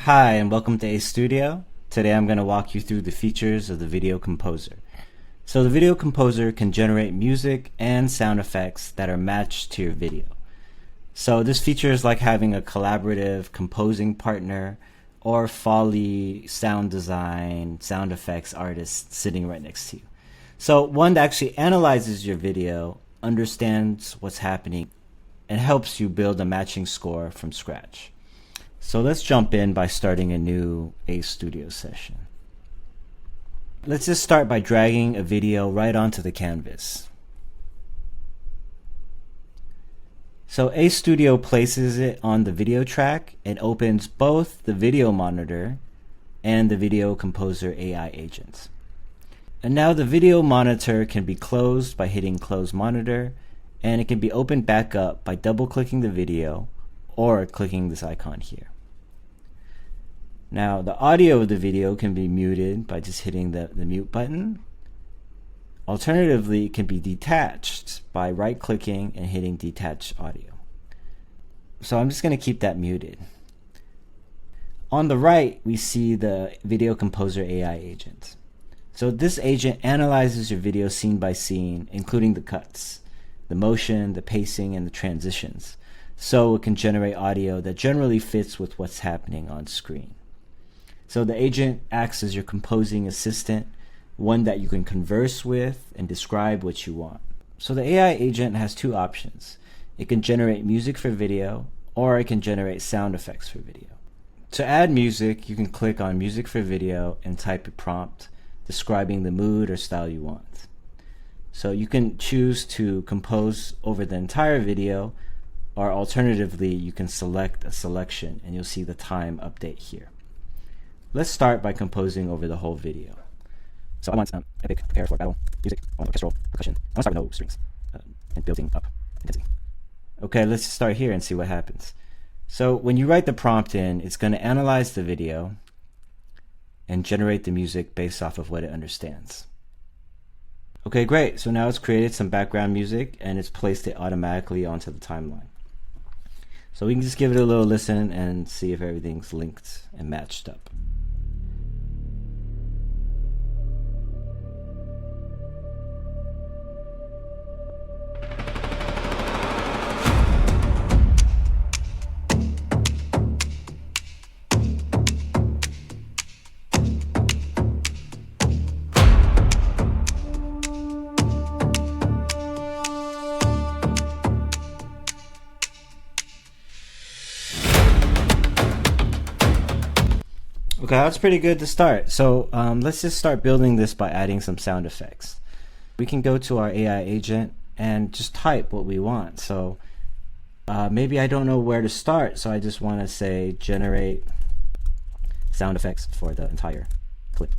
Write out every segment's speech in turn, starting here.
Hi, and welcome to Ace Studio. Today I'm going to walk you through the features of the Video Composer. So the Video Composer can generate music and sound effects that are matched to your video. So this feature is like having a collaborative composing partner or Foley sound design, sound effects artist sitting right next to you. So one that actually analyzes your video, understands what's happening, and helps you build a matching score from scratch. So let's jump in by starting a new Ace Studio session. Let's just start by dragging a video right onto the canvas. So Ace Studio places it on the video track and opens both the video monitor and the Video Composer AI agent. And now the video monitor can be closed by hitting Close Monitor, and it can be opened back up by double-clicking the video or clicking this icon here. Now the audio of the video can be muted by just hitting the mute button. Alternatively, it can be detached by right-clicking and hitting Detach Audio. So I'm just going to keep that muted. On the right, we see the Video Composer AI agent. So this agent analyzes your video scene by scene, including the cuts, the motion, the pacing, and the transitions. So it can generate audio that generally fits with what's happening on screen. So the agent acts as your composing assistant, one that you can converse with and describe what you want. So the AI agent has two options. It can generate music for video, or it can generate sound effects for video. To add music, you can click on Music for Video and type a prompt describing the mood or style you want. So you can choose to compose over the entire video, or alternatively, you can select a selection and you'll see the time update here. Let's start by composing over the whole video. So I want epic, prepare for battle, music, I want orchestral, percussion. I want to start with no strings and building up intensity. Okay, let's start here and see what happens. So when you write the prompt in, it's going to analyze the video and generate the music based off of what it understands. Okay, great. So now it's created some background music and it's placed it automatically onto the timeline. So we can just give it a little listen and see if everything's linked and matched up. Okay, that's pretty good to start. So let's just start building this by adding some sound effects. We can go to our AI agent and just type what we want. So maybe I don't know where to start, so I just want to say generate sound effects for the entire clip.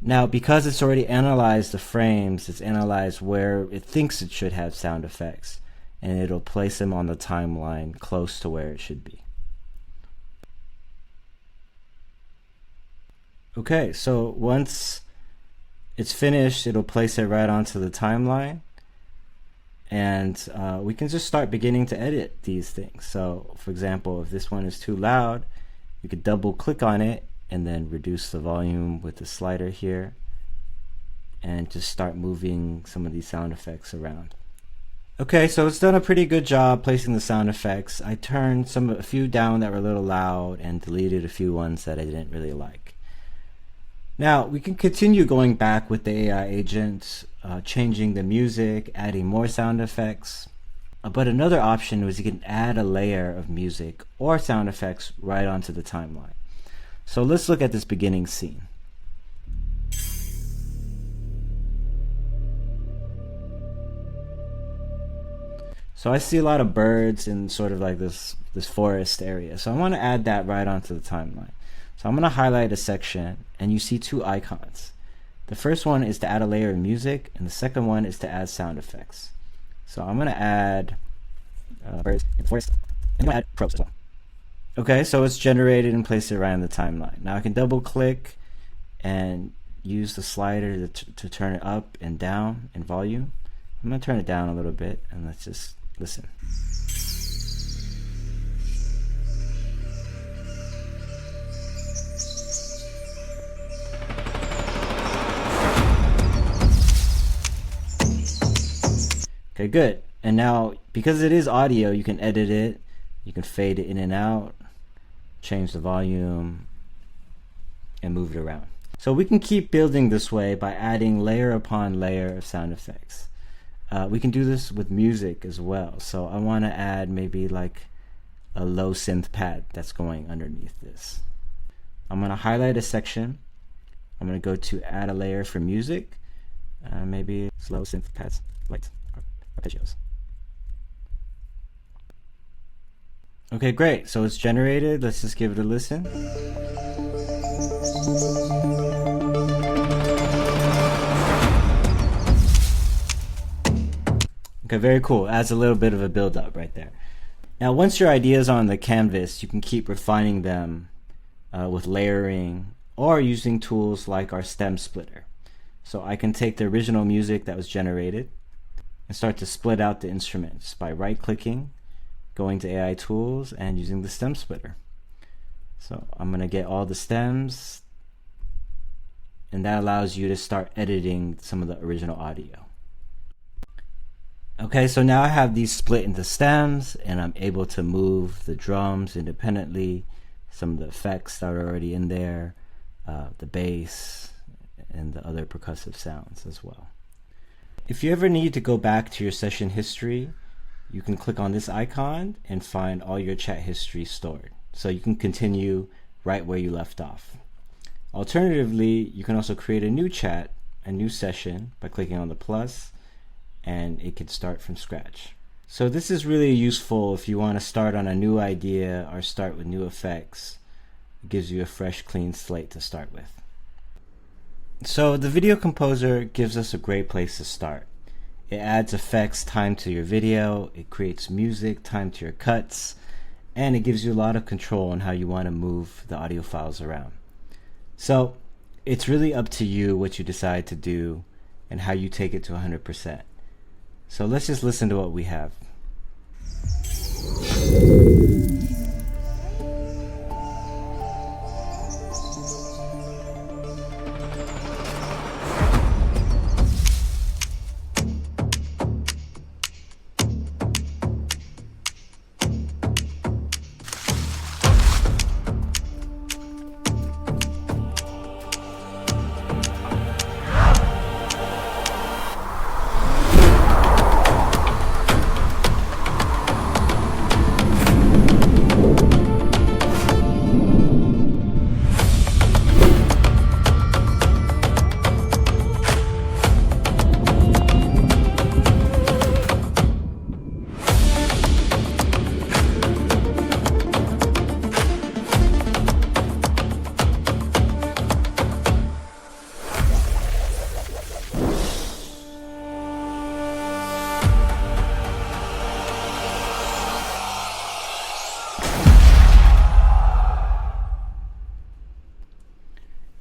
Now, because it's already analyzed the frames, it's analyzed where it thinks it should have sound effects, and it'll place them on the timeline close to where it should be. Okay, so once it's finished, it'll place it right onto the timeline, and we can just start beginning to edit these things. So for example, if this one is too loud, you could double click on it and then reduce the volume with the slider here and just start moving some of these sound effects around. Okay, so it's done a pretty good job placing the sound effects. I turned a few down that were a little loud and deleted a few ones that I didn't really like. Now, we can continue going back with the AI agent, changing the music, adding more sound effects. But another option was you can add a layer of music or sound effects right onto the timeline. So let's look at this beginning scene. So I see a lot of birds in sort of like this forest area. So I want to add that right onto the timeline. So I'm going to highlight a section, and you see two icons. The first one is to add a layer of music, and the second one is to add sound effects. So I'm going to add birds in the forest, and I'm going to add crows as well. Okay, so it's generated and placed it right on the timeline. Now I can double click and use the slider to turn it up and down in volume. I'm going to turn it down a little bit, and let's just listen. Okay, good. And now, because it is audio, you can edit it, you can fade it in and out, change the volume, and move it around. So we can keep building this way by adding layer upon layer of sound effects. We can do this with music as well. So I want to add maybe like a low synth pad that's going underneath this. I'm going to highlight a section. I'm going to go to add a layer for music. Maybe slow synth pads, light arpeggios. Okay, great. So it's generated. Let's just give it a listen. Okay, very cool. Adds a little bit of a build up right there. Now, once your ideas are on the canvas, you can keep refining them with layering or using tools like our stem splitter. So I can take the original music that was generated and start to split out the instruments by right-clicking, going to AI tools, and using the stem splitter. So I'm going to get all the stems, and that allows you to start editing some of the original audio. Okay, so now I have these split into stems, and I'm able to move the drums independently, some of the effects that are already in there, the bass, and the other percussive sounds as well. If you ever need to go back to your session history, you can click on this icon and find all your chat history stored. So you can continue right where you left off. Alternatively, you can also create a new chat, a new session by clicking on the plus, and it can start from scratch. So this is really useful if you want to start on a new idea or start with new effects. It gives you a fresh, clean slate to start with. So the video composer gives us a great place to start. It adds effects timed to your video, it creates music timed to your cuts, and it gives you a lot of control on how you want to move the audio files around. So it's really up to you what you decide to do and how you take it to 100%. So let's just listen to what we have.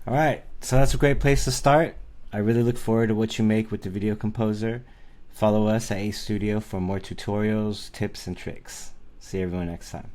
Alright, so that's a great place to start. I really look forward to what you make with the video composer. Follow us at Ace Studio for more tutorials, tips, and tricks. See everyone next time.